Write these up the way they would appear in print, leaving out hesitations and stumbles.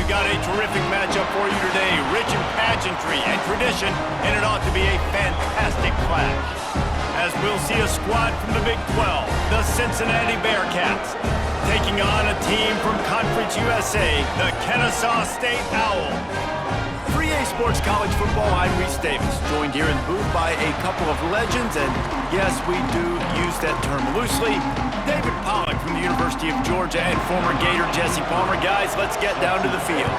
we've got a terrific matchup for you today. Rich in pageantry and tradition, and it ought to be a fantastic clash. As we'll see a squad from the Big 12, the Cincinnati Bearcats, taking on a team from Conference USA, the Kennesaw State Owls. 3A Sports College Football, I'm Reese Davis, joined here in the booth by a couple of legends, and yes, we do use that term loosely. David Pollack from the University of Georgia and former Gator Jesse Palmer. Guys, let's get down to the field.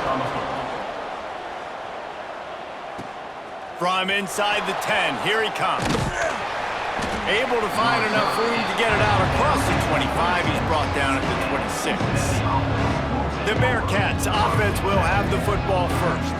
From inside the 10, here he comes. Able to find enough room to get it out across the 25. He's brought down at the 26. The Bearcats offense will have the football first.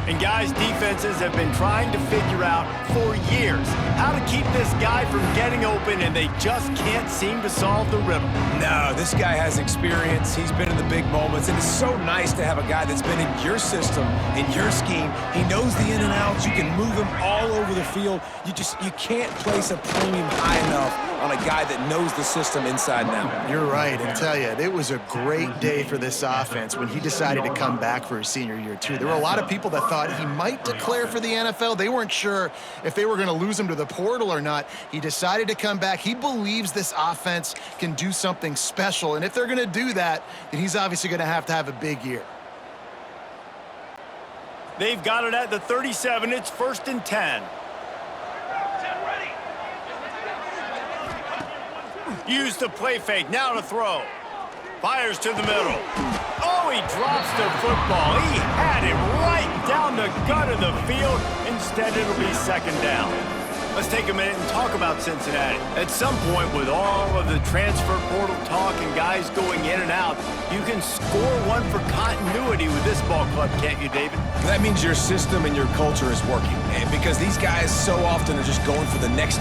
And guys, defenses have been trying to figure out for years how to keep this guy from getting open, and they just can't seem to solve the riddle. No, this guy has experience. He's been in the big moments, and it's so nice to have a guy that's been in your system, in your scheme. He knows the in and outs. You can move him all over the field. You can't place a premium high enough on a guy that knows the system inside and out. You're right. I tell you, it was a great day for this offense when he decided to come back for his senior year, too. There were a lot of people that thought he might declare for the NFL. They weren't sure if they were going to lose him to the portal or not. He decided to come back. He believes this offense can do something special, and if they're going to do that, then he's obviously going to have a big year. They've got it at the 37. It's 1st and 10. Use the play fake. Now to throw. Fires to the middle. Oh, he drops the football. He had him right down the gut of the field. Instead, it'll be 2nd down. Let's take a minute and talk about Cincinnati. At some point, with all of the transfer portal talk and guys going in and out, you can score one for continuity with this ball club, can't you, David? That means your system and your culture is working. And because these guys so often are just going for the next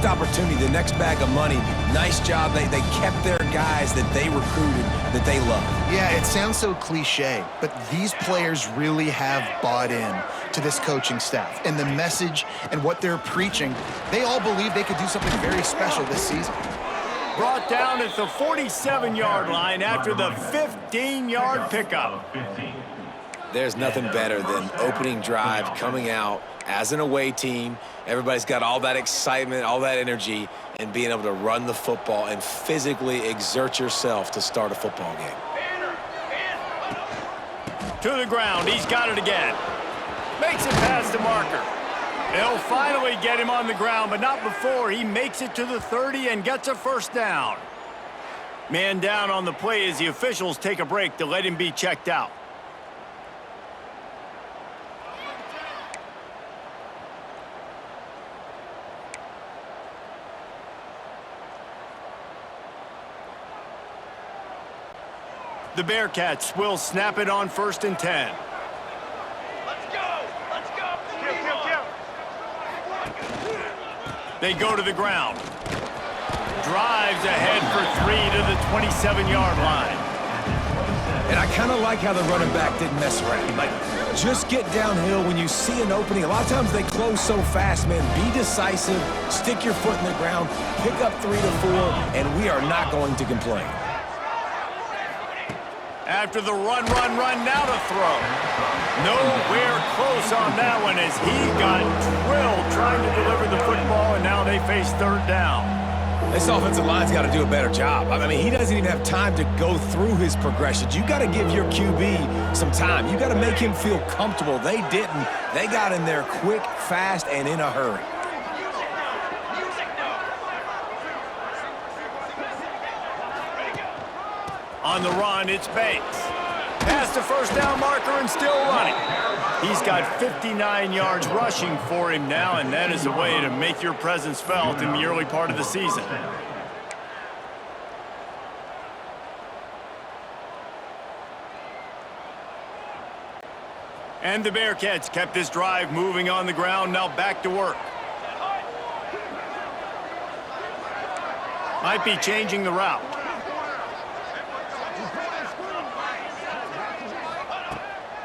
opportunity, the next bag of money. Nice job. They kept their guys that they recruited, that they love. Yeah, it sounds so cliche, but these players really have bought in to this coaching staff and the message and what they're preaching. They all believe they could do something very special this season. Brought down at the 47-yard line after the 15-yard pickup. There's nothing better than opening drive, coming out as an away team. Everybody's got all that excitement, all that energy, and being able to run the football and physically exert yourself to start a football game. To the ground. He's got it again. Makes it past the marker. They'll finally get him on the ground, but not before he makes it to the 30 and gets a 1st down. Man down on the play as the officials take a break to let him be checked out. The Bearcats will snap it on 1st and 10. They go to the ground. Drives ahead for 3 to the 27-yard line. And I kind of like how the running back didn't mess around. Like, just get downhill when you see an opening. A lot of times they close so fast, man. Be decisive, stick your foot in the ground, pick up 3 to 4, and we are not going to complain. After the run, now to throw. Nowhere close on that one as he got drilled trying to deliver the football, and now they face 3rd down. This offensive line's got to do a better job. I mean, he doesn't even have time to go through his progressions. You got to give your QB some time. You got to make him feel comfortable. They didn't. They got in there quick, fast, and in a hurry. On the run, it's Banks. Past the 1st down marker and still running. He's got 59 yards rushing for him now, and that is a way to make your presence felt in the early part of the season. And the Bearcats kept this drive moving on the ground, now back to work. Might be changing the route.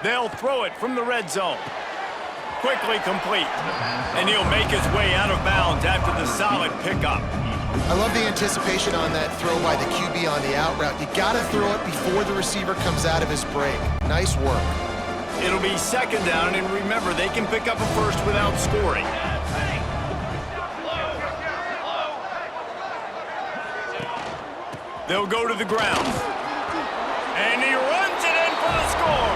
They'll throw it from the red zone. Quickly complete. And he'll make his way out of bounds after the solid pickup. I love the anticipation on that throw by the QB on the out route. You got to throw it before the receiver comes out of his break. Nice work. It'll be second down, and remember, they can pick up a first without scoring. They'll go to the ground. And he runs it in for the score.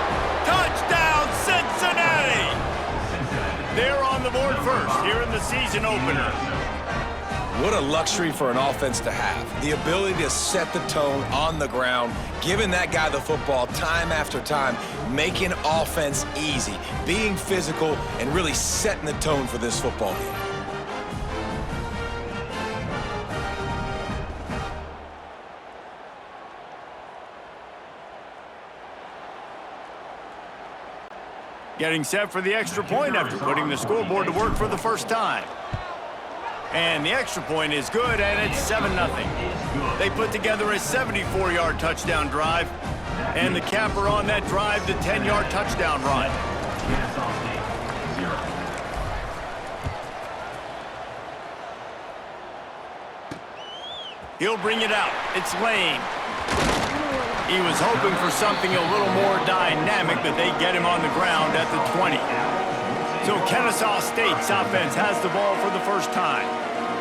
Touchdown, Cincinnati! They're on the board first here in the season opener. What a luxury for an offense to have. The ability to set the tone on the ground, giving that guy the football time after time, making offense easy, being physical, and really setting the tone for this football game. Getting set for the extra point after putting the scoreboard to work for the first time. And the extra point is good, and it's 7-0. They put together a 74-yard touchdown drive, and the capper on that drive, the 10-yard touchdown run. He'll bring it out. It's Lane. He was hoping for something a little more dynamic, but they get him on the ground at the 20. So Kennesaw State's offense has the ball for the first time.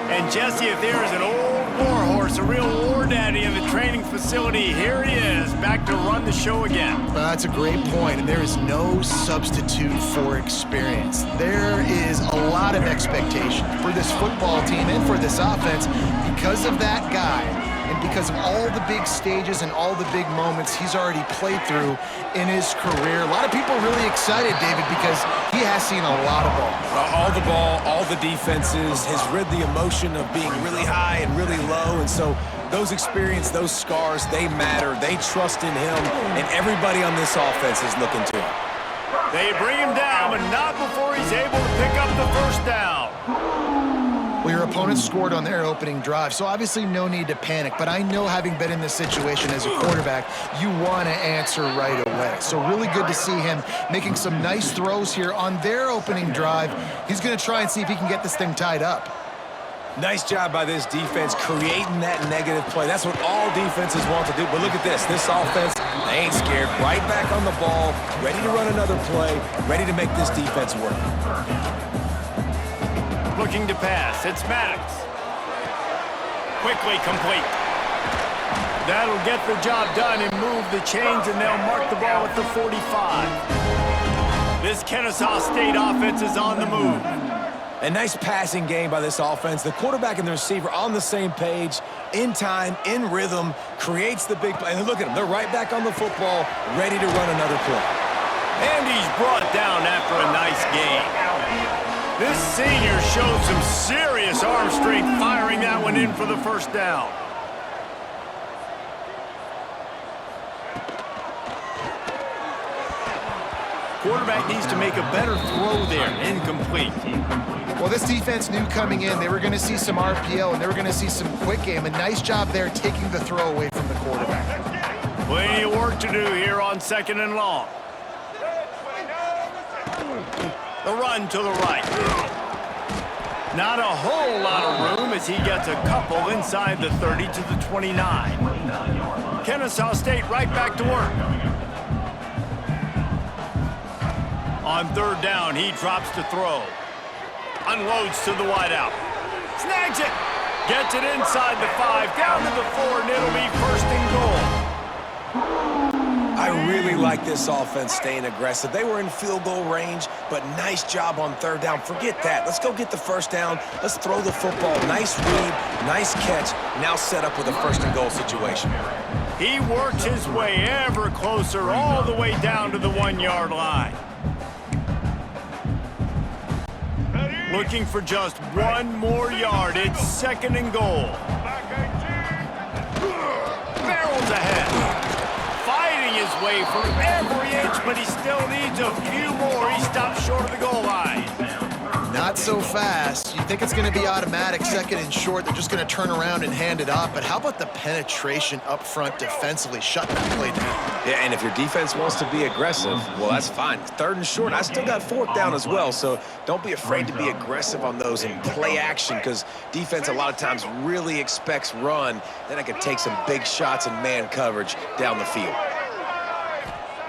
And Jesse, if there is an old warhorse, a real war daddy in the training facility, here he is, back to run the show again. Well, that's a great point, and there is no substitute for experience. There is a lot of expectation for this football team and for this offense because of that guy. And because of all the big stages and all the big moments he's already played through in his career. A lot of people are really excited, David, because he has seen a lot of ball. All the ball, all the defenses, has rid the emotion of being really high and really low. And so those experiences, those scars, they matter. They trust in him, and everybody on this offense is looking to him. They bring him down, but not before he's able to pick up the first down. Well, your opponent scored on their opening drive, so obviously no need to panic. But I know, having been in this situation as a quarterback, you want to answer right away. So really good to see him making some nice throws here on their opening drive. He's going to try and see if he can get this thing tied up. Nice job by this defense creating that negative play. That's what all defenses want to do. But look at this. This offense, they ain't scared. Right back on the ball, ready to run another play, ready to make this defense work. Looking to pass. It's Maddox. Quickly complete. That'll get the job done and move the chains, and they'll mark the ball at the 45. This Kennesaw State offense is on the move. A nice passing game by this offense. The quarterback and the receiver on the same page, in time, in rhythm, creates the big play. And look at them. They're right back on the football, ready to run another play. And he's brought down after a nice game. This senior showed some serious arm strength firing that one in for the first down. Quarterback needs to make a better throw there. Incomplete. Well, this defense knew coming in they were going to see some RPO and they were going to see some quick game. A nice job there taking the throw away from the quarterback. Plenty of work to do here on 2nd and long. The run to the right. Not a whole lot of room as he gets a couple inside the 30 to the 29. Kennesaw State right back to work. On 3rd down, he drops to throw. Unloads to the wideout. Snags it. Gets it inside the 5, down to the 4, and it'll be 1st and goal. I really like this offense staying aggressive. They were in field goal range, but nice job on 3rd down. Forget that. Let's go get the 1st down. Let's throw the football. Nice read, nice catch. Now set up with a 1st and goal situation. He works his way ever closer all the way down to the 1-yard line. Looking for just 1 more yard. It's 2nd and goal. Barrels ahead. Fighting his way for every inch, but he still needs a few more. He stops short of the goal line. Not so fast, you think it's going to be automatic, second and short. They're just going to turn around and hand it off. But how about the penetration up front defensively, shutting that play down? Yeah, and if your defense wants to be aggressive, well, that's fine. Third and short, I still got fourth down as well, so don't be afraid to be aggressive on those and play action, because defense a lot of times really expects run. Then I can take some big shots in man coverage down the field.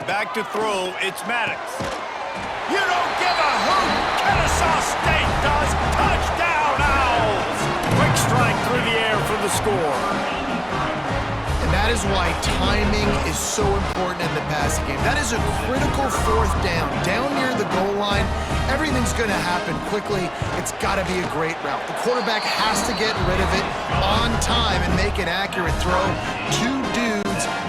Back to throw, it's Maddox. You don't give a hoot! Kennesaw State does! Touchdown, Owls! Quick strike through the air for the score. And that is why timing is so important in the passing game. That is a critical fourth down. Down near the goal line, everything's going to happen quickly. It's got to be a great route. The quarterback has to get rid of it on time and make an accurate throw. Two dudes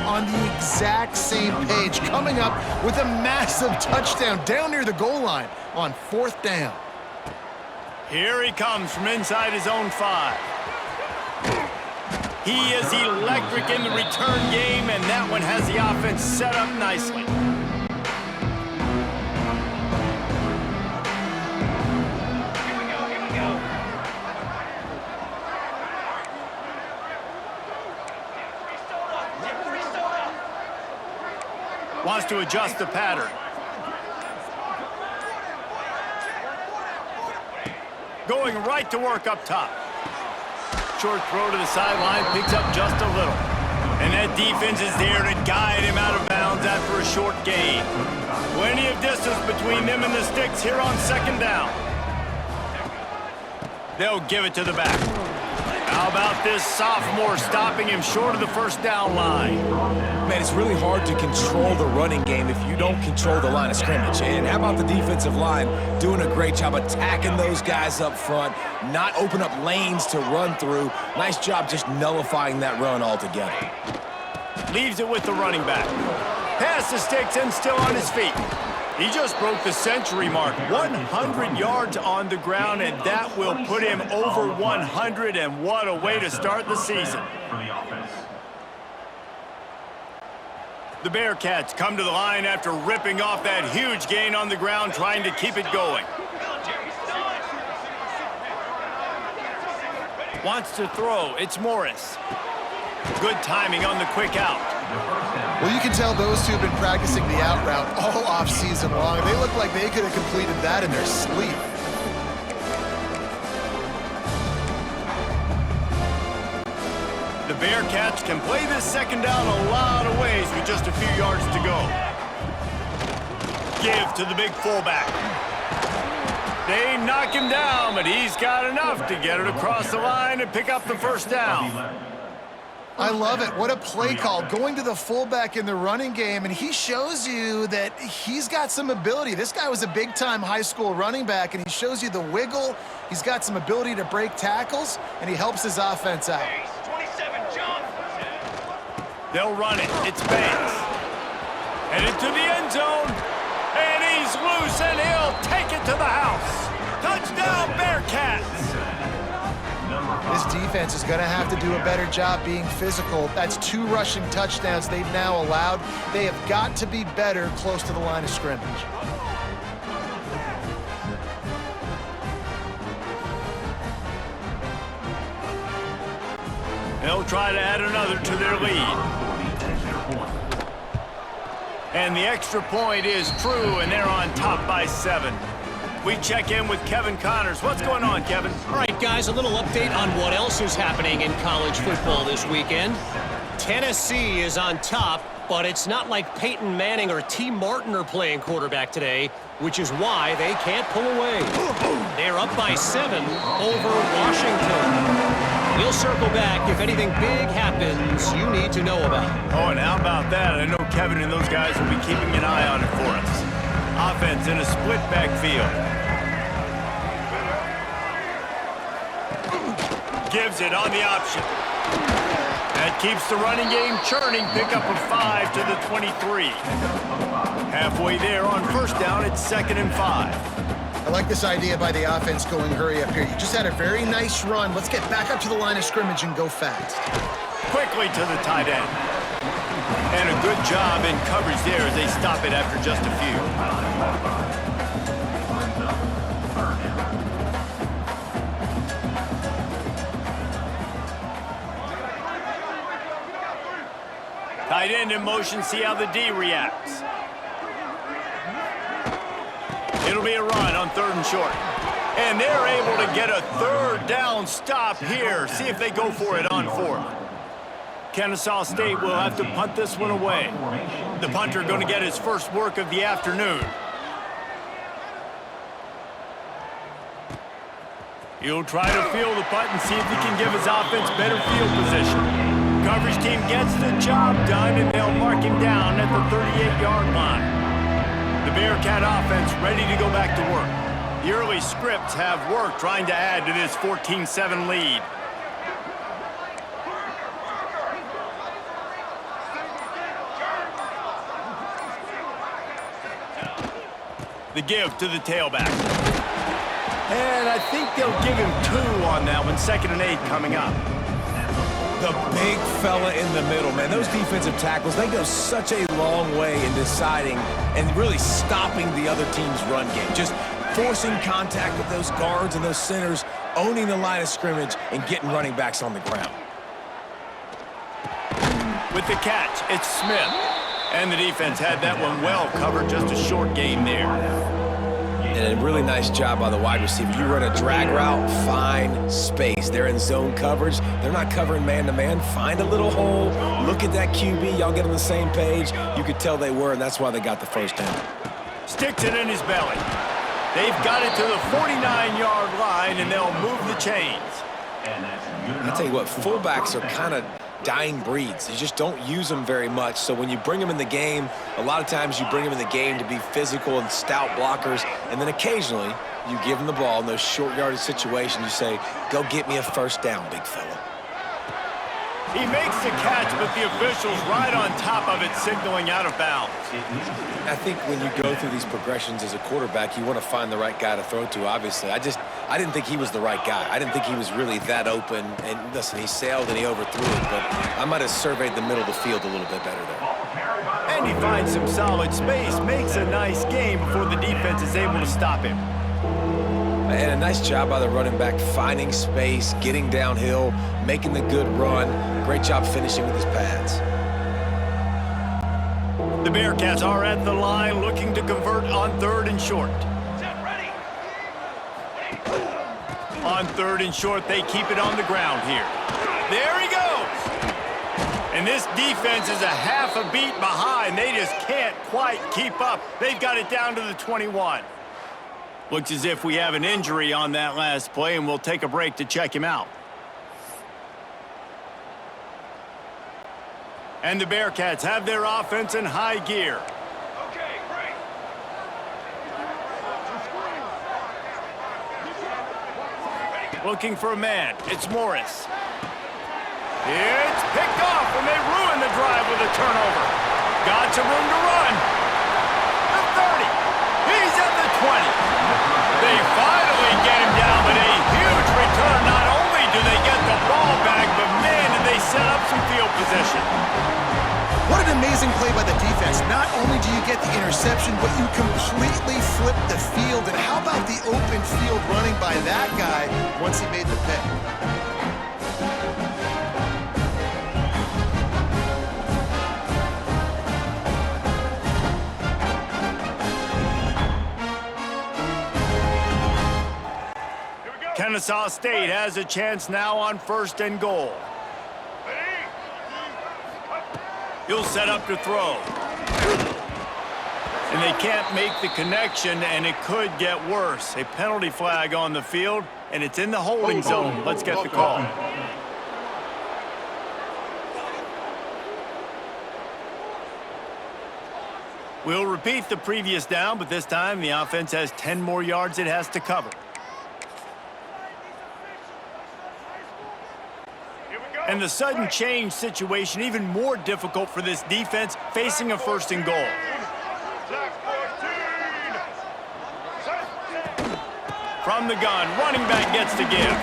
on the exact same page, coming up with a massive touchdown down near the goal line on fourth down. Here he comes from inside his own 5. He is electric in the return game, and that one has the offense set up nicely. Wants to adjust the pattern. Going right to work up top. Short throw to the sideline, picks up just a little. And that defense is there to guide him out of bounds after a short gain. Plenty of distance between them and the sticks here on second down. They'll give it to the back. How about this sophomore stopping him short of the first down line? Man, it's really hard to control the running game if you don't control the line of scrimmage. And how about the defensive line doing a great job attacking those guys up front, not open up lanes to run through. Nice job just nullifying that run altogether. Leaves it with the running back. Pass the sticks and still on his feet. He just broke the century mark, 100 yards on the ground, and that will put him over 100, and what a way to start the season. The Bearcats come to the line after ripping off that huge gain on the ground, trying to keep it going. Wants to throw, it's Morris. Good timing on the quick out. Well, you can tell those two have been practicing the out route all off-season long. They look like they could have completed that in their sleep. The Bearcats can play this second down a lot of ways with just a few yards to go. Give to the big fullback. They knock him down, but he's got enough to get it across the line and pick up the first down. I love it. What a play call. Going to the fullback in the running game, and he shows you that he's got some ability. This guy was a big-time high school running back, and he shows you the wiggle. He's got some ability to break tackles, and he helps his offense out. They'll run it. It's Banks. Headed to the end zone, and he's loose, and he'll take it to the house. Touchdown, Bearcats! This defense is going to have to do a better job being physical. That's 2 rushing touchdowns they've now allowed. They have got to be better close to the line of scrimmage. They'll try to add another to their lead. And the extra point is true, and they're on top by 7. We check in with Kevin Connors. What's going on, Kevin? All right, guys, a little update on what else is happening in college football this weekend. Tennessee is on top, but it's not like Peyton Manning or T. Martin are playing quarterback today, which is why they can't pull away. They're up by 7 over Washington. We'll circle back if anything big happens you need to know about. Oh, and how about that? I know Kevin and those guys will be keeping an eye on it for us. Offense in a split backfield. Gives it on the option. That keeps the running game churning. Pick up a 5 to the 23. Halfway there on first down, it's 2nd and 5. I like this idea by the offense going hurry up here. You just had a very nice run. Let's get back up to the line of scrimmage and go fast. Quickly to the tight end. And a good job in coverage there as they stop it after just a few. Tight end in motion, see how the D reacts. It'll be a run on 3rd and short. And they're able to get a 3rd down stop here. See if they go for it on 4th. Kennesaw State will have to punt this one away. The punter going to get his first work of the afternoon. He'll try to field the punt and see if he can give his offense better field position. Coverage team gets the job done, and they'll mark him down at the 38-yard line. The Bearcat offense ready to go back to work. The early scripts have worked trying to add to this 14-7 lead. The give to the tailback. And I think they'll give him 2 on that one. 2nd and 8 coming up. The big fella in the middle, man. Those defensive tackles, they go such a long way in deciding and really stopping the other team's run game. Just forcing contact with those guards and those centers, owning the line of scrimmage, and getting running backs on the ground. With the catch, it's Smith. And the defense had that one well covered, just a short gain there. And a really nice job by the wide receiver. You run a drag route, find space. They're in zone coverage. They're not covering man-to-man. Find a little hole. Look at that QB. Y'all get on the same page. You could tell they were, and that's why they got the first down. Sticks it in his belly. They've got it to the 49-yard line, and they'll move the chains. I tell you what, fullbacks are kind of dying breeds. You just don't use them very much. So when you bring them in the game, a lot of times you bring them in the game to be physical and stout blockers, and then occasionally you give them the ball in those short yardage situations. You say, go get me a first down, big fella. He makes the catch, but the official's right on top of it, signaling out of bounds. I think when you go through these progressions as a quarterback, you want to find the right guy to throw to, obviously. I didn't think he was the right guy. I didn't think he was really that open. And listen, he sailed and he overthrew it, but I might have surveyed the middle of the field a little bit better there. And he finds some solid space, makes a nice game before the defense is able to stop him. And a nice job by the running back, finding space, getting downhill, making the good run. Great job finishing with his pads. The Bearcats are at the line looking to convert on 3rd and short. On 3rd and short, they keep it on the ground here. There he goes. And this defense is a half a beat behind. They just can't quite keep up. They've got it down to the 21. Looks as if we have an injury on that last play, and we'll take a break to check him out. And the Bearcats have their offense in high gear. Okay, great. Looking for a man. It's Morris. It's picked off, and they ruin the drive with a turnover. Got some room to run. The 30. He's at the 20. They finally get him down, but a huge return. Not only do they get the ball back, but man, did they set up some field position. What an amazing play by the defense. Not only do you get the interception, but you completely flip the field. And how about the open field running by that guy once he made the pick? Kennesaw State has a chance now on 1st and goal. He'll set up to throw. And they can't make the connection, and it could get worse. A penalty flag on the field, and it's in the holding zone. Let's get the call. We'll repeat the previous down, but this time the offense has 10 more yards it has to cover. And the sudden change situation even more difficult for this defense facing a 1st and goal. From the gun, running back gets to give.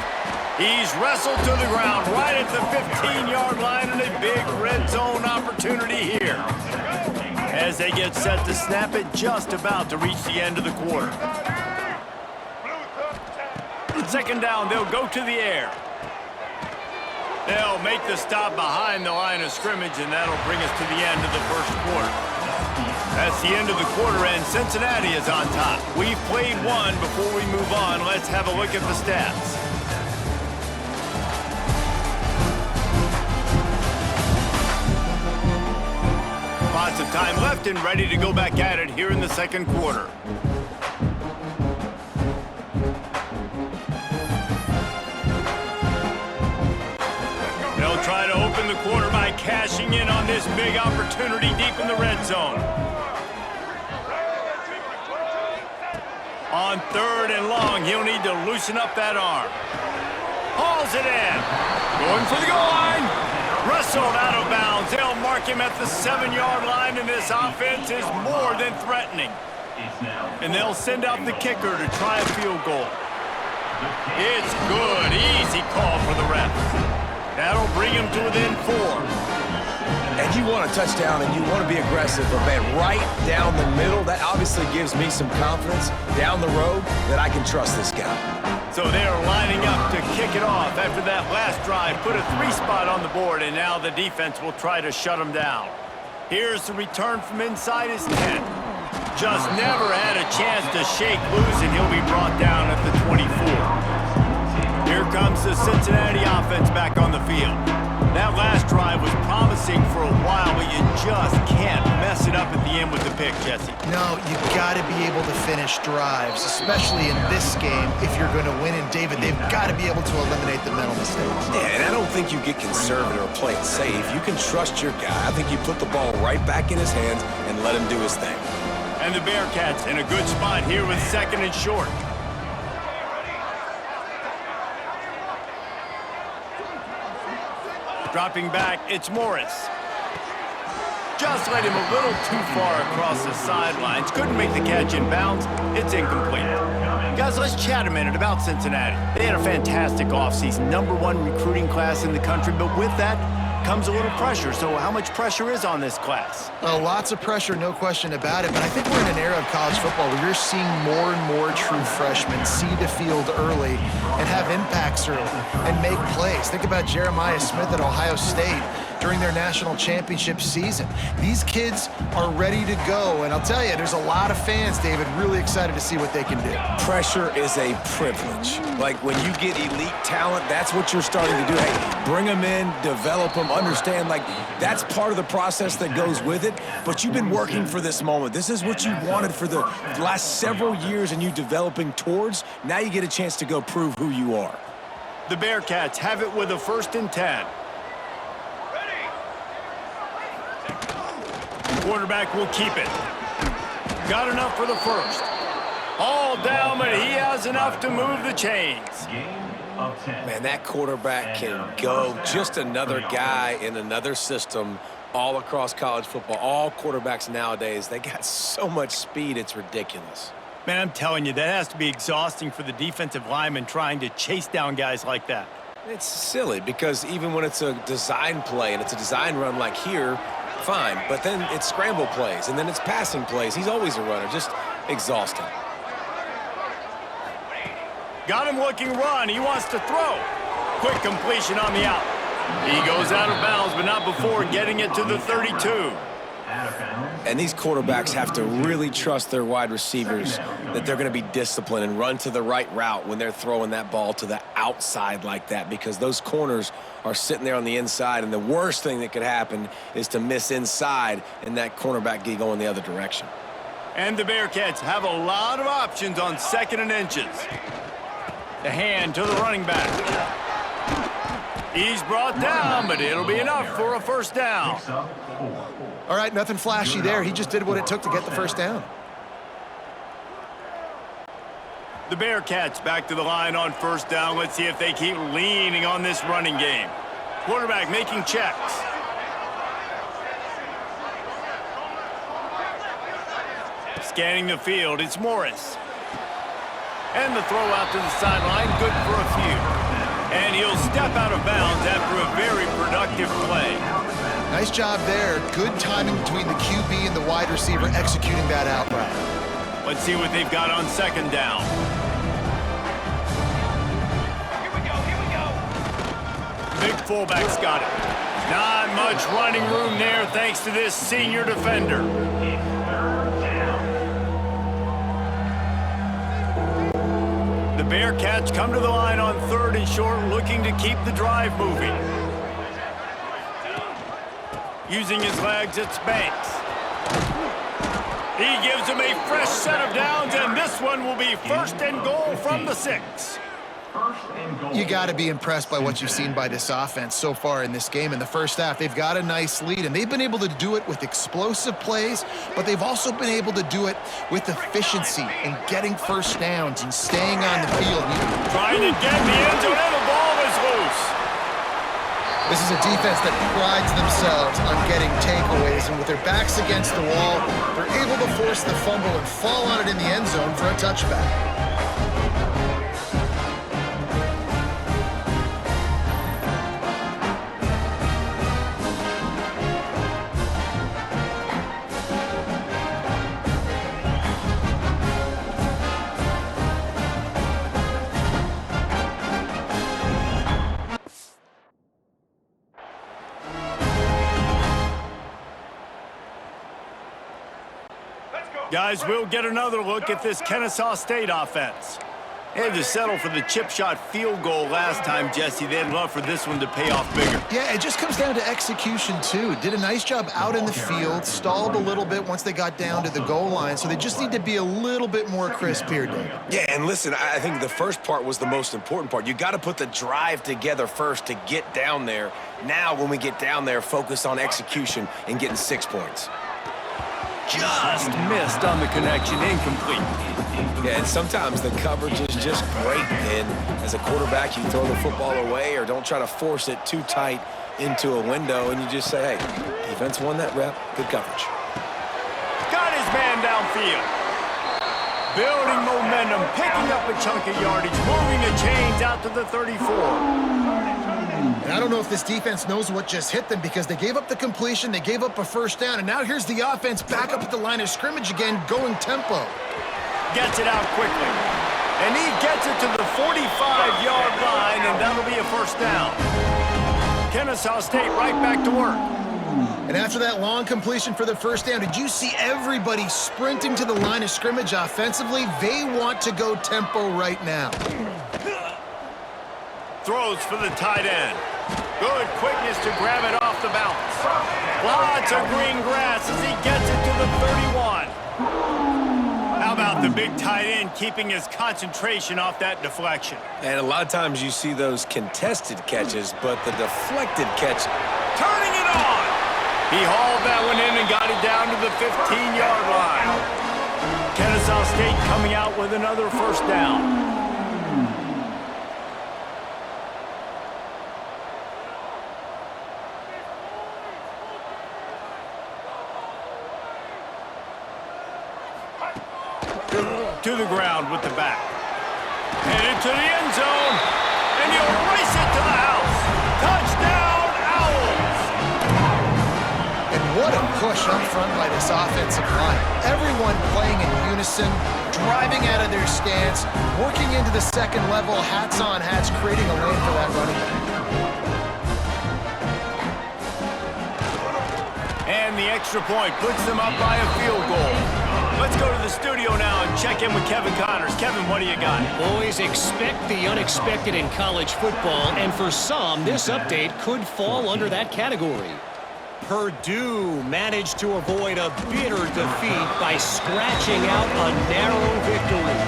He's wrestled to the ground right at the 15-yard line, and a big red zone opportunity here. As they get set to snap it, just about to reach the end of the quarter. 2nd down, they'll go to the air. They'll make the stop behind the line of scrimmage, and that'll bring us to the end of the first quarter. That's the end of the quarter, and Cincinnati is on top. We've played one. Before we move on, let's have a look at the stats. Lots of time left and ready to go back at it here in the second quarter. They'll try to open the quarter by cashing in on this big opportunity deep in the red zone. On 3rd and long, he'll need to loosen up that arm. Hauls it in. Going for the goal line. Wrestled out of bounds. They'll mark him at the 7-yard line, and this offense is more than threatening. And they'll send out the kicker to try a field goal. It's good. Easy call for the refs. That'll bring him to within 4. And you want a touchdown and you want to be aggressive, but man, right down the middle, that obviously gives me some confidence down the road that I can trust this guy. So they're lining up to kick it off after that last drive. Put a 3-spot on the board, and now the defense will try to shut them down. Here's the return from inside his 10. Just never had a chance to shake loose, and he'll be brought down at the 24. Here comes the Cincinnati offense back on the field. That last drive was promising for a while, but you just can't mess it up at the end with the pick, Jesse. No, you've got to be able to finish drives, especially in this game. If you're going to win, and David, they've got to be able to eliminate the mental mistakes. Yeah, and I don't think you get conservative or play it safe. You can trust your guy. I think you put the ball right back in his hands and let him do his thing. And the Bearcats in a good spot here with 2nd and short. Dropping back, it's Morris. Just led him a little too far across the sidelines. Couldn't make the catch in bounds. It's incomplete. Guys, let's chat a minute about Cincinnati. They had a fantastic offseason, #1 recruiting class in the country, but with that comes a little pressure. So how much pressure is on this class? Lots of pressure, no question about it, but I think we're in an era of college football where you're seeing more and more true freshmen see the field early and have impacts early and make plays. Think about Jeremiah Smith at Ohio State during their national championship season. These kids are ready to go, and I'll tell you, there's a lot of fans, David, really excited to see what they can do. Pressure is a privilege. Like when you get elite talent, that's what you're starting to do. Hey, bring them in, develop them, understand, like that's part of the process that goes with it, but you've been working for this moment. This is what you wanted for the last several years and you developing towards. Now you get a chance to go prove who you are. The Bearcats have it with a 1st and 10. Quarterback will keep it. Got enough for the 1st. All down, but he has enough to move the chains. Man, that quarterback can go. Just another guy in another system all across college football. All quarterbacks nowadays, they got so much speed, it's ridiculous. Man, I'm telling you, that has to be exhausting for the defensive lineman trying to chase down guys like that. It's silly because even when it's a design play and it's a design run like here, fine, but then it's scramble plays and then it's passing plays. He's always a runner, just exhausting. Got him looking run. He wants to throw. Quick completion on the out. He goes out of bounds, but not before getting it to the 32. And these quarterbacks have to really trust their wide receivers that they're going to be disciplined and run to the right route when they're throwing that ball to the outside like that, because those corners are sitting there on the inside, and the worst thing that could happen is to miss inside and that cornerback get going the other direction. And the Bearcats have a lot of options on 2nd and inches. The hand to the running back. He's brought down, but it'll be enough for a 1st down. All right, nothing flashy there. He just did what it took to get the 1st down. The Bearcats back to the line on 1st down. Let's see if they keep leaning on this running game. Quarterback making checks. Scanning the field, it's Morris. And the throw out to the sideline, good for a few. And he'll step out of bounds after a very productive play. Nice job there. Good timing between the QB and the wide receiver executing that out route. Let's see what they've got on 2nd down. Big fullback's got it. Not much running room there thanks to this senior defender. The Bearcats come to the line on 3rd and short, looking to keep the drive moving. Using his legs, it's Banks. He gives him a fresh set of downs, and this one will be 1st and goal from the 6. You got to be impressed by what you've seen by this offense so far in this game. In the first half, they've got a nice lead, and they've been able to do it with explosive plays, but they've also been able to do it with efficiency and getting first downs and staying on the field. Trying to get in the end zone, and the ball is loose. This is a defense that prides themselves on getting takeaways, and with their backs against the wall, they're able to force the fumble and fall on it in the end zone for a touchback. Guys, we'll get another look at this Kennesaw State offense. They had to settle for the chip shot field goal last time, Jesse. They'd love for this one to pay off bigger. Yeah, it just comes down to execution, too. Did a nice job out in the field, stalled a little bit once they got down to the goal line, so they just need to be a little bit more crisp here, David. Yeah, and listen, I think the first part was the most important part. You got to put the drive together first to get down there. Now, when we get down there, focus on execution and getting 6 points. Just missed on the connection, incomplete. Yeah, and sometimes the coverage is just great, and as a quarterback, you throw the football away or don't try to force it too tight into a window, and you just say, hey, defense won that rep, good coverage. Got his man downfield. Building momentum, picking up a chunk of yardage, moving the chains out to the 34. And I don't know if this defense knows what just hit them because they gave up the completion, they gave up a first down, and now here's the offense back up at the line of scrimmage again, going tempo. Gets it out quickly. And he gets it to the 45-yard line, and that'll be a first down. Kennesaw State right back to work. And after that long completion for the first down, did you see everybody sprinting to the line of scrimmage offensively? They want to go tempo right now. Throws for the tight end. Good quickness to grab it off the bounce. Lots of green grass as he gets it to the 31. How about the big tight end keeping his concentration off that deflection? And a lot of times you see those contested catches, but the deflected catch, Turning it on! He hauled that one in and got it down to the 15-yard line. Kennesaw State coming out with another first down. To the ground with the back. Headed to the end zone. And he'll race it to the house. Touchdown, Owls! And what a push up front by this offensive line. Everyone playing in unison, driving out of their stance, working into the second level, hats on hats, creating a lane for that running back. And the extra point puts them up by a field goal. Let's go to the studio now and check in with Kevin Connors. Kevin, what do you got? Boys, expect the unexpected in college football, and for some, this update could fall under that category. Purdue managed to avoid a bitter defeat by scratching out a narrow victory.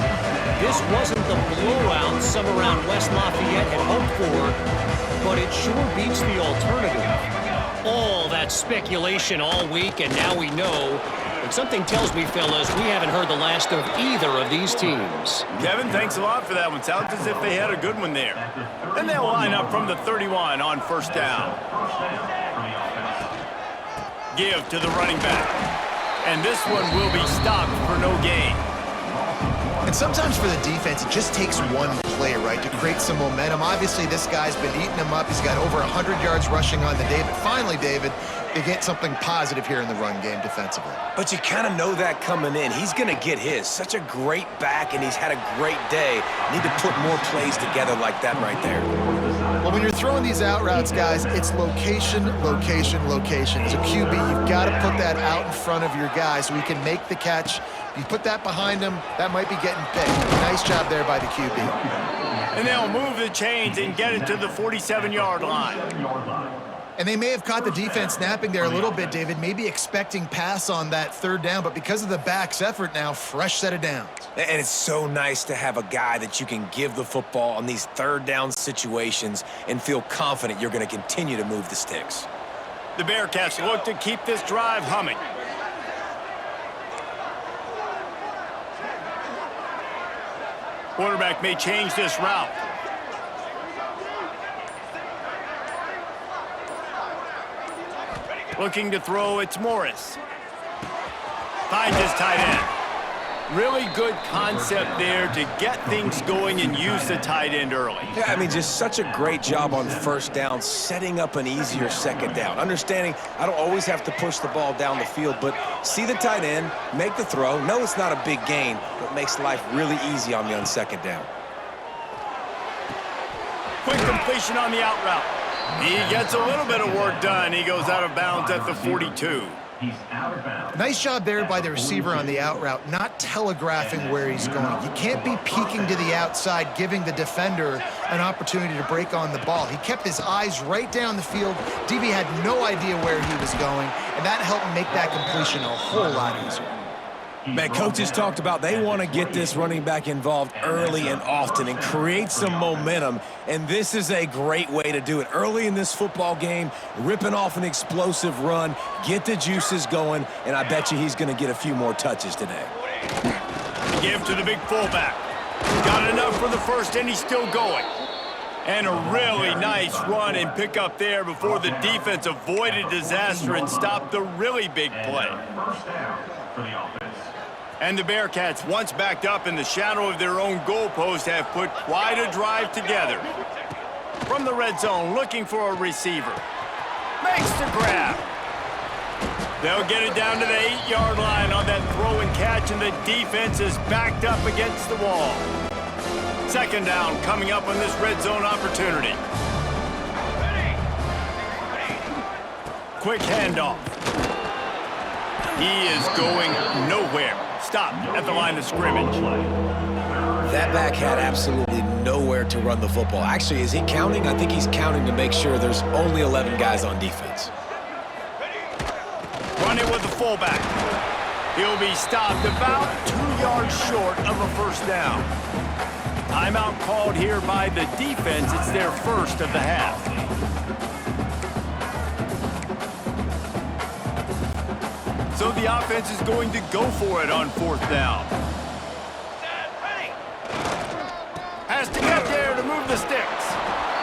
This wasn't the blowout some around West Lafayette had hoped for, but it sure beats the alternative. All that speculation all week, and now we know. But something tells me, fellas, we haven't heard the last of either of these teams. Kevin, thanks a lot for that one. Sounds as if they had a good one there. And they'll line up from the 31 on first down. Give to the running back. And this one will be stopped for no gain. And sometimes for the defense, it just takes one play. play, right, to create some momentum. Obviously, this guy's been eating him up. He's got over 100 yards rushing on the day. But finally, David, they get something positive here in the run game defensively. But you kind of know that coming in. He's going to get his. Such a great back, and he's had a great day. Need to put more plays together like that right there. Well, when you're throwing these out routes, guys, it's location, location, location. As a QB, you've got to put that out in front of your guy so he can make the catch. You put that behind him, that might be getting picked. Nice job there by the QB. And they'll move the chains and get it to the 47-yard line. And they may have caught the defense snapping there a little bit, David, maybe expecting pass on that third down, but because of the back's effort now, fresh set of downs. And it's so nice to have a guy that you can give the football on these third down situations and feel confident you're going to continue to move the sticks. The Bearcats look to keep this drive humming. Quarterback may change this route. Looking to throw, it's Morris. Finds his tight end. Really good concept there to get things going and use the tight end early. Yeah, I mean, just such a great job on first down, setting up an easier second down. Understanding I don't always have to push the ball down the field, but see the tight end, make the throw. No, it's not a big gain, but makes life really easy on me on second down. Quick completion on the out route. He gets a little bit of work done. He goes out of bounds at the 42. He's out of bounds. Nice job there by the receiver on the out route, not telegraphing where he's going. You can't be peeking to the outside, giving the defender an opportunity to break on the ball. He kept his eyes right down the field. DB had no idea where he was going, and that helped make that completion a whole lot easier. Man, coaches talked about they want to get this running back involved early and often and create some momentum, and this is a great way to do it. Early in this football game, ripping off an explosive run, get the juices going, and I bet you he's going to get a few more touches today. Give to the big fullback. Got enough for the first, and he's still going. And a really nice run and pick up there before the defense avoided disaster and stopped the really big play. First down for the offense. And the Bearcats, once backed up in the shadow of their own goalpost, have put quite a drive together. From the red zone, looking for a receiver. Makes the grab. They'll get it down to the 8-yard line on that throw and catch, and the defense is backed up against the wall. Second down coming up on this red zone opportunity. Quick handoff. He is going nowhere. Stopped at the line of scrimmage. That back had absolutely nowhere to run the football. Actually, is he counting? I think he's counting to make sure there's only 11 guys on defense. Running with the fullback. He'll be stopped about 2 yards short of a first down. Timeout called here by the defense. It's their first of the half. So the offense is going to go for it on fourth down. Has to get there to move the sticks.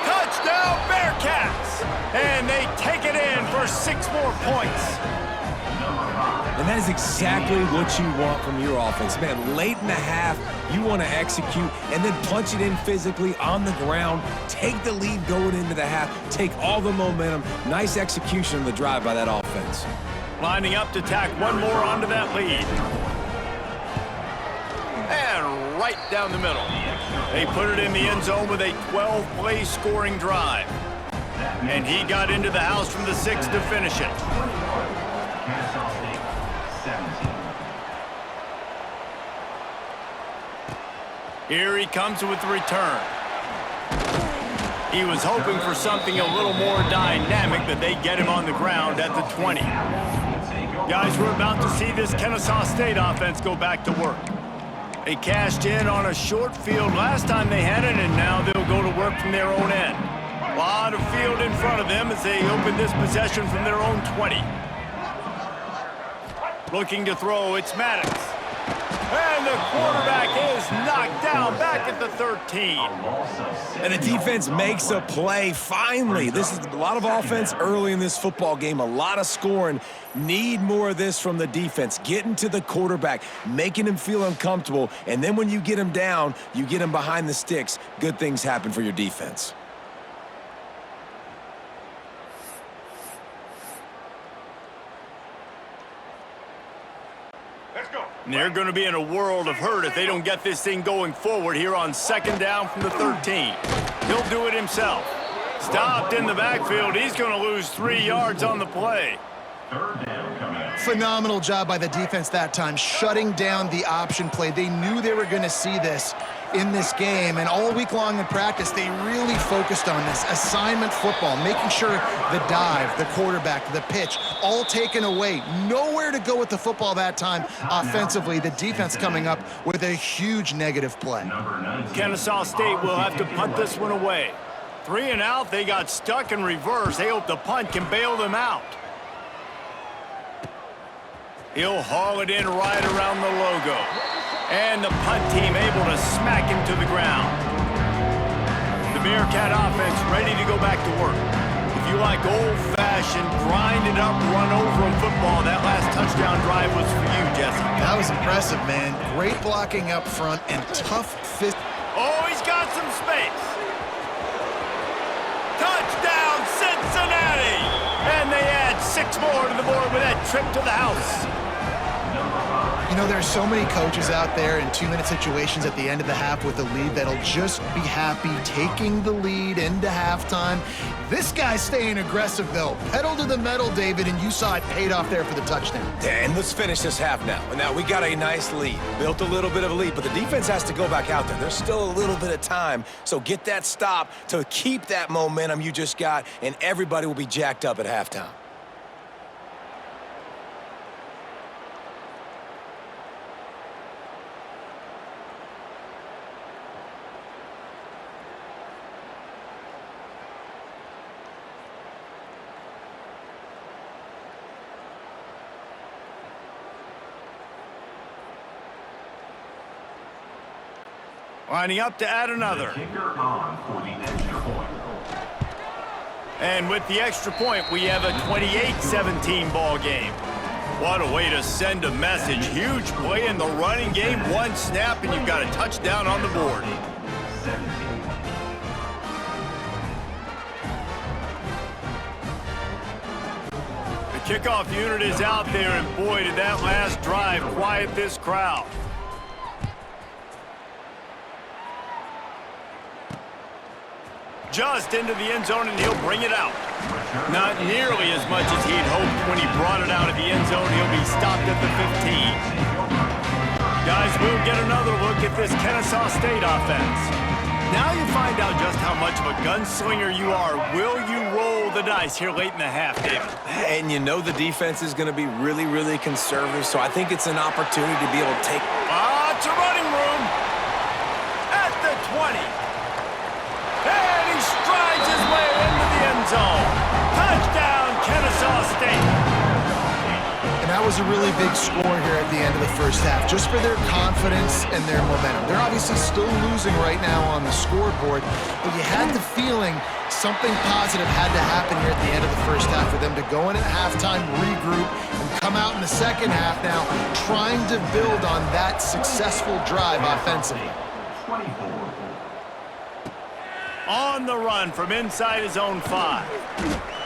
Touchdown Bearcats! And they take it in for 6 more points. And that is exactly what you want from your offense. Man, late in the half, you want to execute and then punch it in physically on the ground, take the lead going into the half, take all the momentum. Nice execution on the drive by that offense. Lining up to tack one more onto that lead. And right down the middle. They put it in the end zone with a 12-play scoring drive. And he got into the house from the 6 to finish it. Here he comes with the return. He was hoping for something a little more dynamic, but they get him on the ground at the 20. Guys, we're about to see this Kennesaw State offense go back to work. They cashed in on a short field last time they had it, and now they'll go to work from their own end. A lot of field in front of them as they open this possession from their own 20. Looking to throw, it's Maddox. And the quarterback is is knocked down back at the 13. Loss of 6 And the defense makes a play, finally. This is a lot of offense early in this football game, a lot of scoring. Need more of this from the defense. Getting to the quarterback, making him feel uncomfortable, and then when you get him down, you get him behind the sticks. Good things happen for your defense. And they're going to be in a world of hurt if they don't get this thing going forward here on 2nd down from the 13. He'll do it himself. Stopped in the backfield. He's going to lose 3 yards on the play. 3rd down coming up. Phenomenal job by the defense that time, shutting down the option play. They knew they were going to see this in this game, and all week long in practice, they really focused on this. Assignment football, making sure the dive, the quarterback, the pitch, all taken away. Nowhere to go with the football that time offensively. The defense coming up with a huge negative play. Number 19. Kennesaw State will have to punt this one away. 3 and out, they got stuck in reverse. They hope the punt can bail them out. He'll haul it in right around the logo. And the punt team able to smack him to the ground. The Bearcat offense ready to go back to work. If you like old-fashioned, grind it up, run over a football, that last touchdown drive was for you, Jesse. That was impressive, man. Great blocking up front and tough fist. Oh, he's got some space. Touchdown, Cincinnati! And they add 6 more to the board with that trip to the house. You know, there's so many coaches out there in 2-minute situations at the end of the half with a lead that'll just be happy taking the lead into halftime. This guy's staying aggressive, though. Pedal to the metal, David, and you saw it paid off there for the touchdown. And let's finish this half now. And now we got a nice lead. Built a little bit of a lead, but the defense has to go back out there. There's still a little bit of time. So get that stop to keep that momentum you just got, and everybody will be jacked up at halftime. Lining up to add another. Kicker on for the extra point. And with the extra point, we have a 28-17 ball game. What a way to send a message. Huge play in the running game. 1 snap, and you've got a touchdown on the board. 17. The kickoff unit is out there, and boy, did that last drive quiet this crowd. Just into the end zone, and he'll bring it out. Not nearly as much as he'd hoped when he brought it out of the end zone. He'll be stopped at the 15. Guys, we'll get another look at this Kennesaw State offense. Now you find out just how much of a gunslinger you are. Will you roll the dice here late in the half, David? And you know the defense is going to be really, really conservative, so I think it's an opportunity to be able to take... It's a running room at the 20. And he strides his way into the end zone. Touchdown, Kennesaw State. And that was a really big score here at the end of the first half, just for their confidence and their momentum. They're obviously still losing right now on the scoreboard, but you had the feeling something positive had to happen here at the end of the first half for them to go in at halftime, regroup, and come out in the second half now trying to build on that successful drive offensively. 24. On the run from inside his own 5.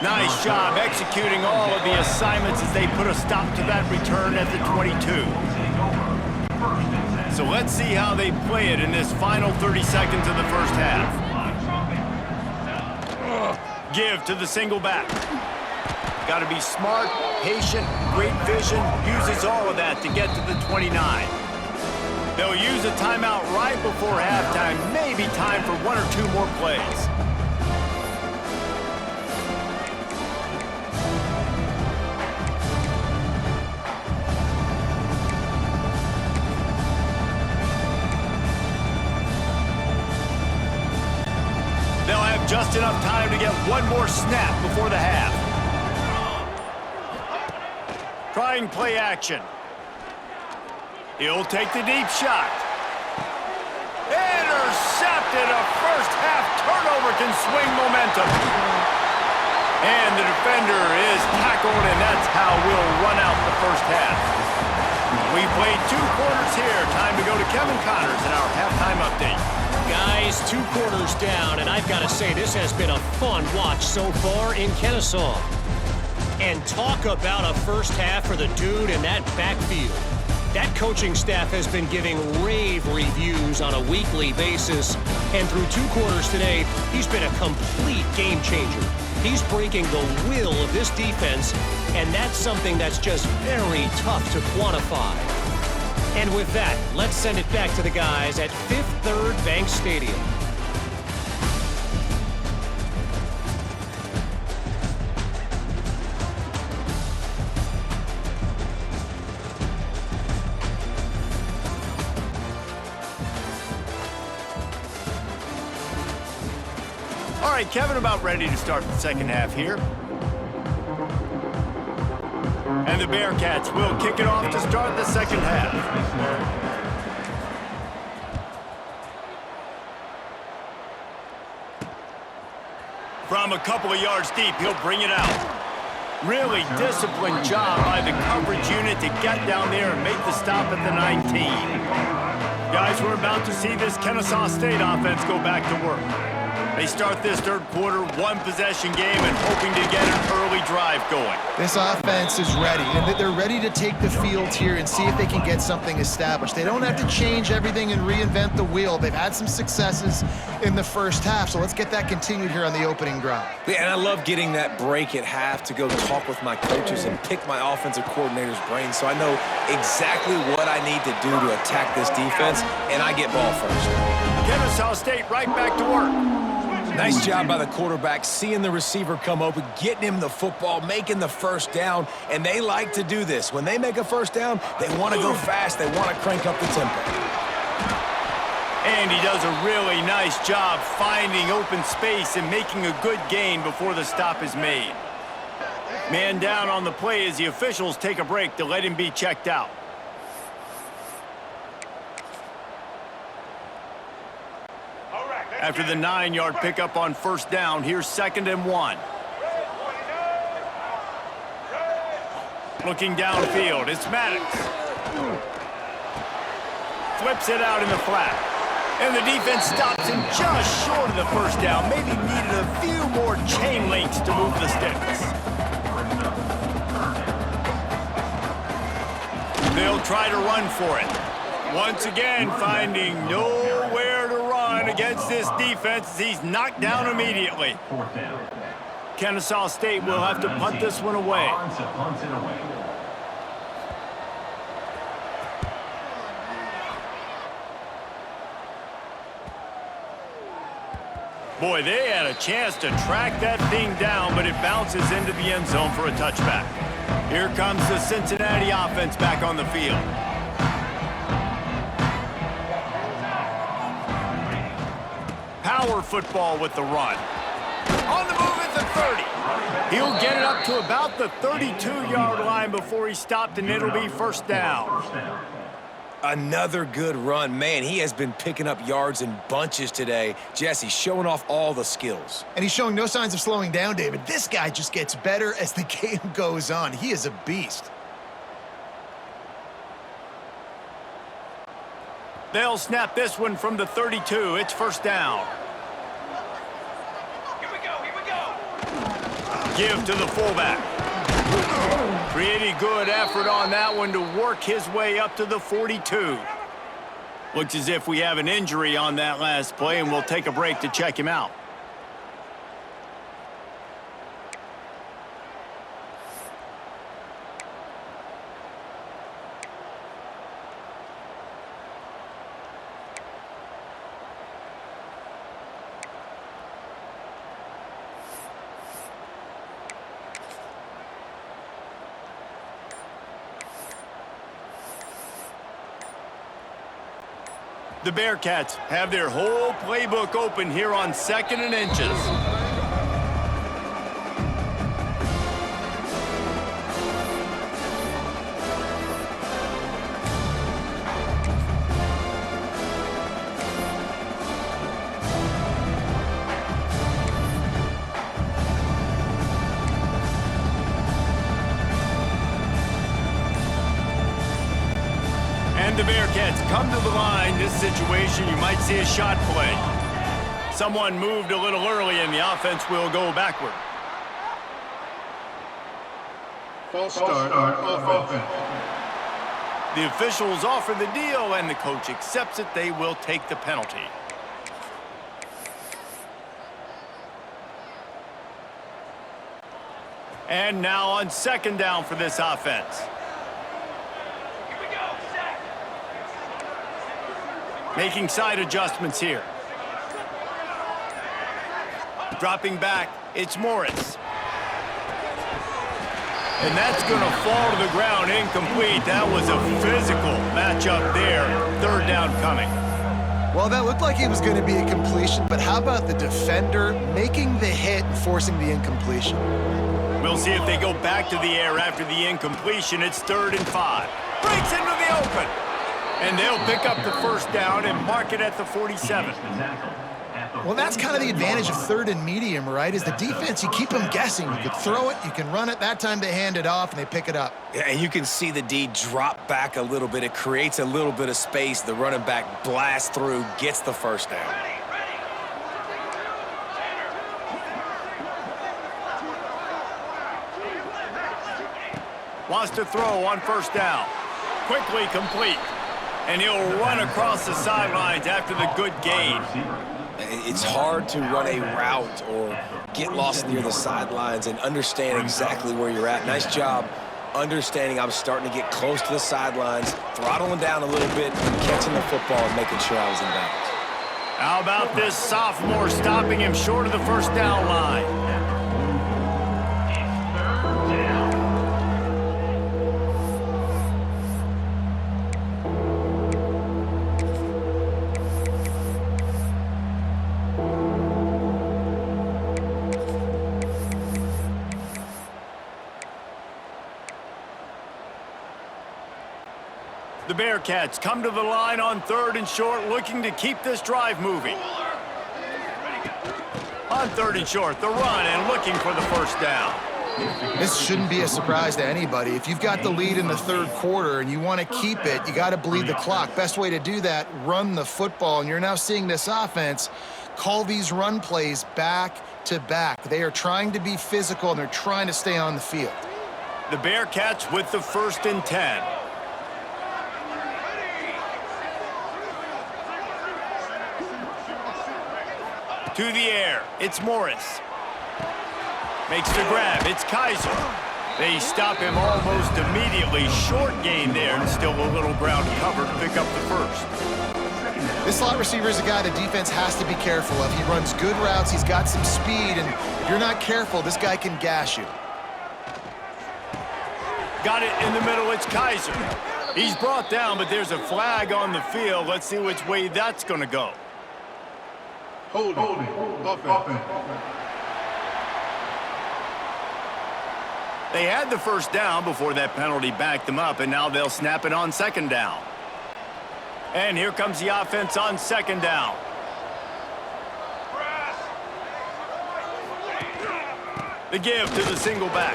Nice job executing all of the assignments as they put a stop to that return at the 22. So let's see how they play it in this final 30 seconds of the first half. Give to the single back. Got to be smart, patient, great vision, uses all of that to get to the 29. They'll use a timeout right before halftime, maybe time for 1 or 2 more plays. They'll have just enough time to get 1 more snap before the half. Trying play action. He'll take the deep shot. intercepted. A first-half turnover can swing momentum. And the defender is tackled, and that's how we'll run out the first half. We played 2 quarters here. Time to go to Kevin Connors in our halftime update. Guys, 2 quarters down, and I've got to say this has been a fun watch so far in Kennesaw. And talk about a first half for the dude in that backfield. That coaching staff has been giving rave reviews on a weekly basis, and through 2 quarters today, he's been a complete game changer. He's breaking the will of this defense, and that's something that's just very tough to quantify. And with that, let's send it back to the guys at Fifth Third Bank Stadium. All right, Kevin, about ready to start the second half here. And the Bearcats will kick it off to start the second half. From a couple of yards deep, he'll bring it out. Really disciplined job by the coverage unit to get down there and make the stop at the 19. Guys, we're about to see this Kennesaw State offense go back to work. They start this third quarter, 1-possession game, and hoping to get an early drive going. This offense is ready, and they're ready to take the field here and see if they can get something established. They don't have to change everything and reinvent the wheel. They've had some successes in the first half, so let's get that continued here on the opening drive. Yeah, and I love getting that break at half to go talk with my coaches and pick my offensive coordinator's brain so I know exactly what I need to do to attack this defense, and I get ball first. Kennesaw State right back to work. Nice job by the quarterback, seeing the receiver come open, getting him the football, making the first down, and they like to do this. When they make a first down, they want to go fast. They want to crank up the tempo. And he does a really nice job finding open space and making a good gain before the stop is made. Man down on the play as the officials take a break to let him be checked out. After the 9-yard pickup on first down, here's 2nd and 1. Looking downfield, it's Maddox. Flips it out in the flat. And the defense stops him just short of the first down. Maybe needed a few more chain links to move the sticks. They'll try to run for it. Once again, finding nowhere to run against this defense as he's knocked down immediately. Kennesaw State will have to punt this one away. Boy, they had a chance to track that thing down, but it bounces into the end zone for a touchback. Here comes the Cincinnati offense back on the field. Power football with the run. On the move at the 30. He'll get it up to about the 32-yard line before he's stopped, and it'll be first down. Another good run. Man, he has been picking up yards in bunches today. Jesse, showing off all the skills. And he's showing no signs of slowing down, David. This guy just gets better as the game goes on. He is a beast. They'll snap this one from the 32. It's first down. Here we go. Give to the fullback. Pretty good effort on that one to work his way up to the 42. Looks as if we have an injury on that last play, and we'll take a break to check him out. The Bearcats have their whole playbook open here on 2nd and inches. come to the line. This situation, you might see a shot play. Someone moved a little early, and the offense will go backward. False start on offense. The officials offer the deal, and the coach accepts it. They will take the penalty. And now on second down for this offense. Here we go. Set. Making side adjustments here. Dropping back, it's Morris. And that's going to fall to the ground incomplete. That was a physical matchup there. Third down coming. Well, that looked like it was going to be a completion, but how about the defender making the hit and forcing the incompletion? We'll see if they go back to the air after the incompletion. It's 3rd and 5. Breaks into the open. And they'll pick up the first down and mark it at the 47. Well, that's kind of the advantage of 3rd and medium, right? Is the defense, you keep them guessing. You can throw it, you can run it. That time they hand it off and they pick it up. Yeah, and you can see the D drop back a little bit. It creates a little bit of space. The running back blasts through, gets the first down. Wants to throw on first down. Quickly complete. And he'll run across the sidelines after the good gain. It's hard to run a route or get lost near the sidelines and understand exactly where you're at. Nice job understanding I was starting to get close to the sidelines, throttling down a little bit, catching the football and making sure I was in bounds. How about this sophomore stopping him short of the first down line? The Bearcats come to the line on 3rd and short, looking to keep this drive moving. On 3rd and short, the run and looking for the first down. This shouldn't be a surprise to anybody. If you've got the lead in the 3rd quarter and you want to keep it, you got to bleed the clock. Best way to do that, run the football. And you're now seeing this offense call these run plays back to back. They are trying to be physical and they're trying to stay on the field. The Bearcats with the 1st and 10. To the air, it's Morris. Makes the grab, it's Kaiser. They stop him almost immediately. Short gain there, and still a little ground cover to pick up the first. This slot receiver is a guy the defense has to be careful of. He runs good routes, he's got some speed, and if you're not careful, this guy can gash you. Got it in the middle, it's Kaiser. He's brought down, but there's a flag on the field. Let's see which way that's going to go. Holding. Offense. They had the first down before that penalty backed them up, and now they'll snap it on 2nd down. And here comes the offense on 2nd down. The give to the single back.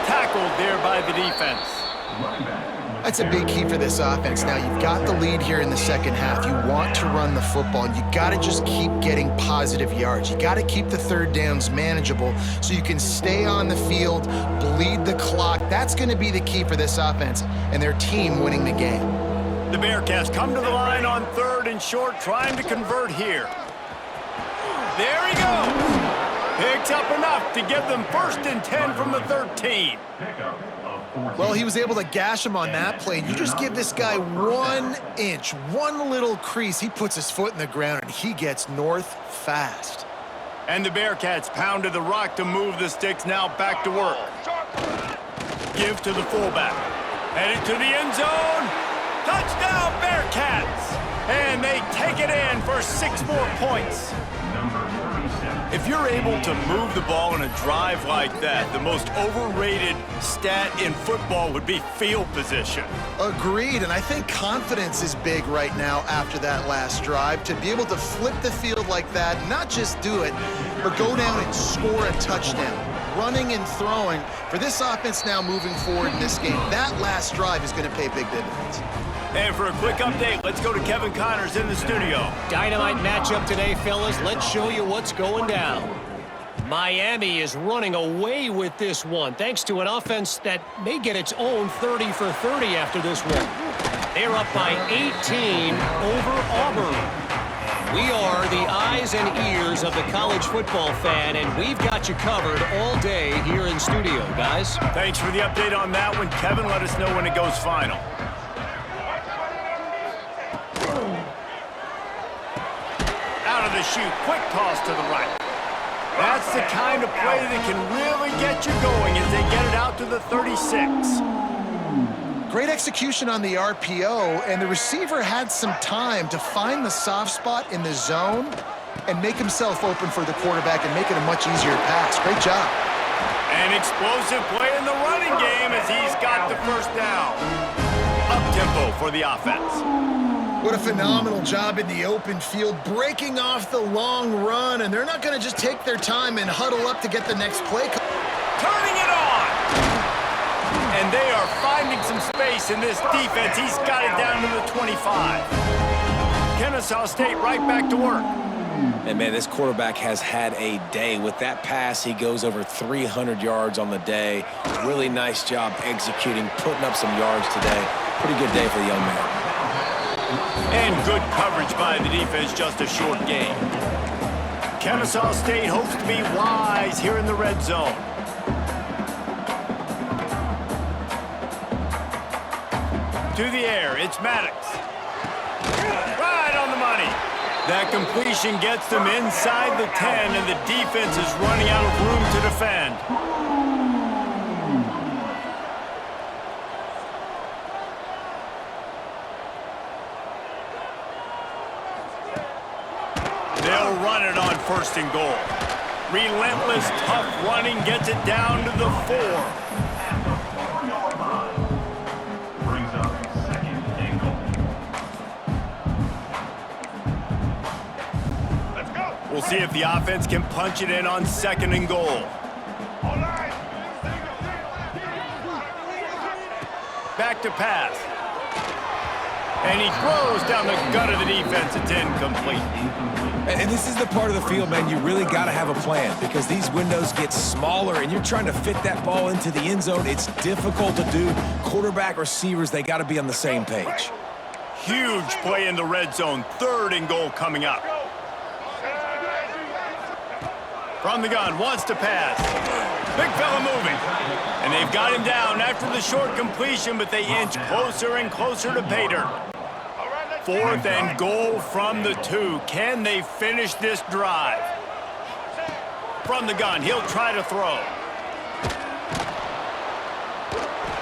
Tackled there by the defense. That's a big key for this offense. Now, you've got the lead here in the 2nd half. You want to run the football, and you got to just keep getting positive yards. You got to keep the 3rd downs manageable so you can stay on the field, bleed the clock. That's going to be the key for this offense and their team winning the game. The Bearcats come to the line on 3rd and short, trying to convert here. There he goes. Picks up enough to give them 1st and 10 from the 13. Well, he was able to gash him on that play. You just give this guy 1 inch, one little crease. He puts his foot in the ground, and he gets north fast. And the Bearcats pounded the rock to move the sticks. Now back to work. Give to the fullback. Headed to the end zone. Touchdown, Bearcats! And they take it in for 6 more points. If you're able to move the ball in a drive like that, the most overrated stat in football would be field position. Agreed, and I think confidence is big right now after that last drive. To be able to flip the field like that, not just do it, but go down and score a touchdown. Running and throwing for this offense now moving forward in this game. That last drive is going to pay big dividends. And for a quick update, let's go to Kevin Connors in the studio. Dynamite matchup today, fellas. Let's show you what's going down. Miami is running away with this one, thanks to an offense that may get its own 30 for 30 after this one. They're up by 18 over Auburn. We are the eyes and ears of the college football fan, and we've got you covered all day here in studio, guys. Thanks for the update on that one. Kevin, let us know when it goes final. Out of the chute, quick toss to the right. That's the kind of play that can really get you going as they get it out to the 36. Great execution on the RPO, and the receiver had some time to find the soft spot in the zone and make himself open for the quarterback and make it a much easier pass. Great job. An explosive play in the running game as he's got the first down. Up-tempo for the offense. What a phenomenal job in the open field, breaking off the long run, and they're not going to just take their time and huddle up to get the next play. Turning it on! And they are finding some space in this defense. He's got it down to the 25. Kennesaw State right back to work. And, man, this quarterback has had a day. With that pass, he goes over 300 yards on the day. Really nice job executing, putting up some yards today. Pretty good day for the young man. And good coverage by the defense, just a short gain. Kennesaw State hopes to be wise here in the red zone. To the air, it's Maddox. Right on the money. That completion gets them inside the 10, and the defense is running out of room to defend. They'll run it on 1st and goal. Relentless, tough running gets it down to the 4. We'll see if the offense can punch it in on 2nd and goal. Back to pass. And he throws down the gut of the defense. It's incomplete. And this is the part of the field, man, you really got to have a plan because these windows get smaller and you're trying to fit that ball into the end zone. It's difficult to do. Quarterback, receivers, they got to be on the same page. Huge play in the red zone. 3rd and goal coming up. From the gun, wants to pass. Big fella moving. And they've got him down after the short completion, but they inch closer and closer to pay dirt. 4th and goal from the 2. Can they finish this drive? From the gun, he'll try to throw.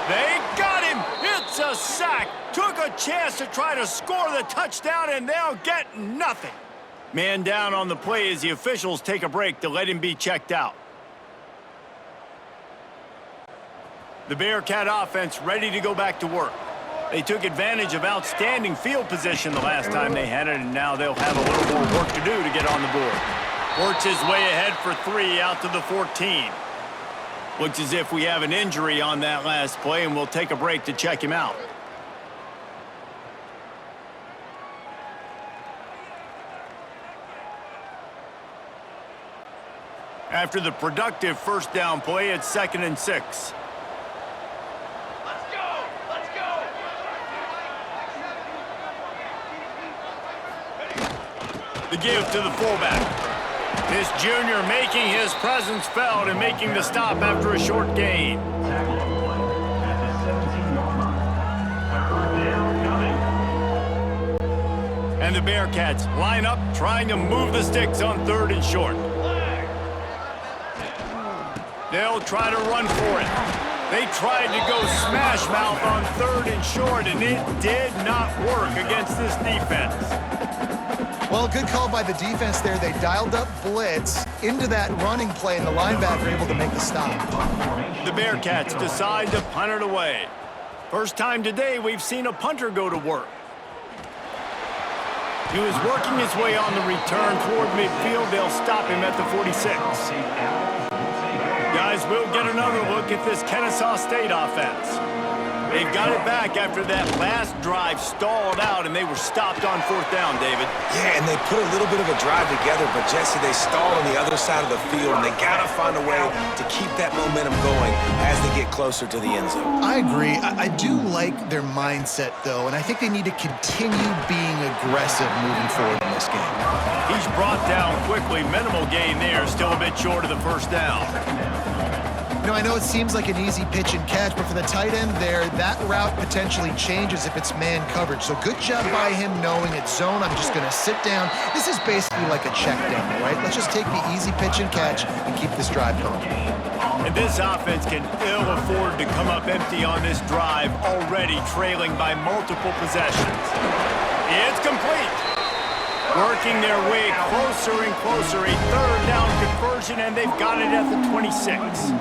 They got him. It's a sack. Took a chance to try to score the touchdown, and they'll get nothing. Man down on the play as the officials take a break to let him be checked out. The Bearcat offense ready to go back to work. They took advantage of outstanding field position the last time they had it, and now they'll have a little more work to do to get on the board. Works his way ahead for 3 out to the 14. Looks as if we have an injury on that last play, and we'll take a break to check him out. After the productive 1st down play, it's 2nd and 6. The give to the fullback. This junior making his presence felt and making the stop after a short gain. And the Bearcats line up, trying to move the sticks on 3rd and short. They'll try to run for it. They tried to go smash mouth on 3rd and short, and it did not work against this defense. Well, good call by the defense there. They dialed up blitz into that running play, and the linebacker able to make the stop. The Bearcats decide to punt it away. First time today we've seen a punter go to work. He was working his way on the return toward midfield. They'll stop him at the 46. Guys, we'll get another look at this Kennesaw State offense. They've got it back after that last drive stalled out, and they were stopped on 4th down, David. Yeah, and they put a little bit of a drive together, but Jesse, they stalled on the other side of the field, and they got to find a way to keep that momentum going as they get closer to the end zone. I agree. I do like their mindset, though, and I think they need to continue being aggressive moving forward in this game. He's brought down quickly. Minimal gain there, still a bit short of the 1st down. You know, I know it seems like an easy pitch and catch, but for the tight end there, that route potentially changes if it's man coverage. So good job by him knowing it's zone. I'm just going to sit down. This is basically like a check down, right? Let's just take the easy pitch and catch and keep this drive going. And this offense can ill afford to come up empty on this drive, already trailing by multiple possessions. It's complete. Working their way closer and closer. A 3rd down conversion, and they've got it at the 26.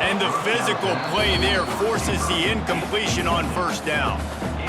And the physical play there forces the incompletion on 1st down.